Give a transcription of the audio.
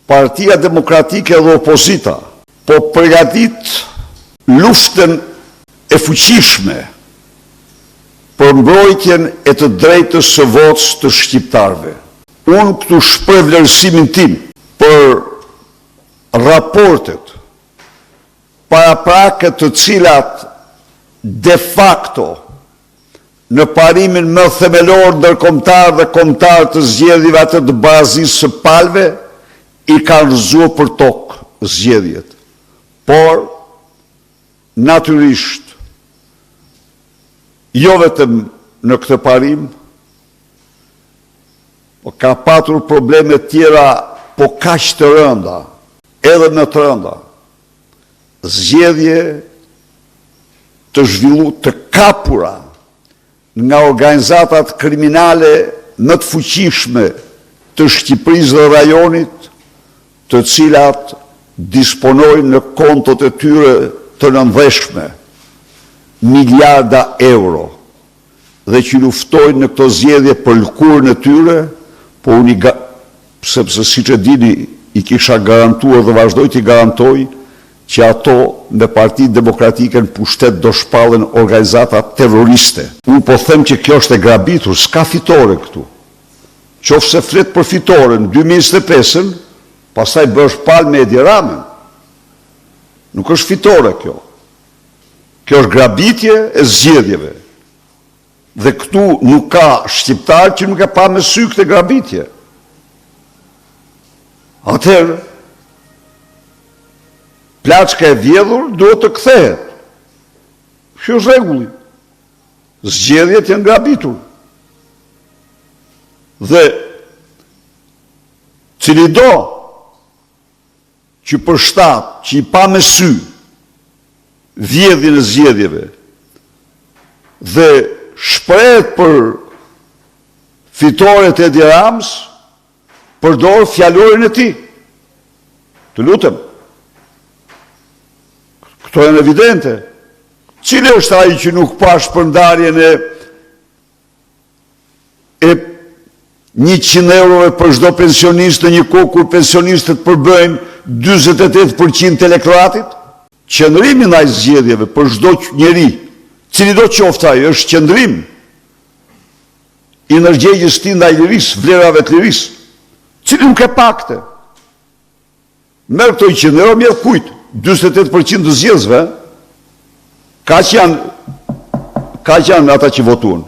Partia Demokratike dhe opozita po përgatit luftën e fuqishme për mbrojtjen e të drejtës së votës të shqiptarëve. Unë këtu shpreh vlerësimin tim për raportet paraprake të cilat de facto në parimin më themelor ndërkombëtar dhe kombëtar të zgjedhjeve atë të barazisë së palëve i kanë rrëzuar për tokë zgjedhjet. Por natyrisht jo vetëm në këtë parim, po ka patur probleme tjera, po kaq të rënda, edhe më të rënda. Zgjedhje të zhvilluara, të kapura nga organizatat kriminale më të fuqishme të Shqipërisë dhe rajonit, të cilat disponojnë në kontot e tyre të nënveshme miliarda euro dhe që luftojnë në këto zgjedhje për lëkurën e tyre, po unë sepse siç e dini i kisha garantuar dhe vazhdoj t'i garantoj që ato në Partinë Demokratike në pushtet do shpallen organizata terroriste. Unë po them që kjo është e grabitur, s'ka fitore këtu. Qofse flet për fitore në 2025-ën, pastaj bësh palë me Edi Ramën. Nuk është fitore kjo. Kjo është grabitje e zgjedhjeve. Dhe këtu nuk ka shqiptar që nuk e pa me sy këtë grabitje. Atëherë, plaçka e vjedhur duhet të kthehet. Kjo është rregulli. Zgjedhjet janë grabitur. Dhe cili do që për shtat, që i pa me sy vjedhjen e zgjedhjeve dhe shprehet për fitoret e Edi Ramës, përdor fjalorin e tij. Të lutem. Këto janë evidente. Cili është ai që nuk pa shpërndarjen e 100 eurove për çdo pensionist në një kohë kur pensionistët përbëjnë 48% të elektoratit? Qëndrimi ndaj zgjedhjeve për çdo njeri, cili do qoftë ai, është qëndrim i ndërgjegjës tij ndaj lirisë, vlerave të lirisë. Cili nuk e pakte. Merë këto 100 euro, mjerë kujt? 48% të zgjedhësve, ka që janë ata që votuan.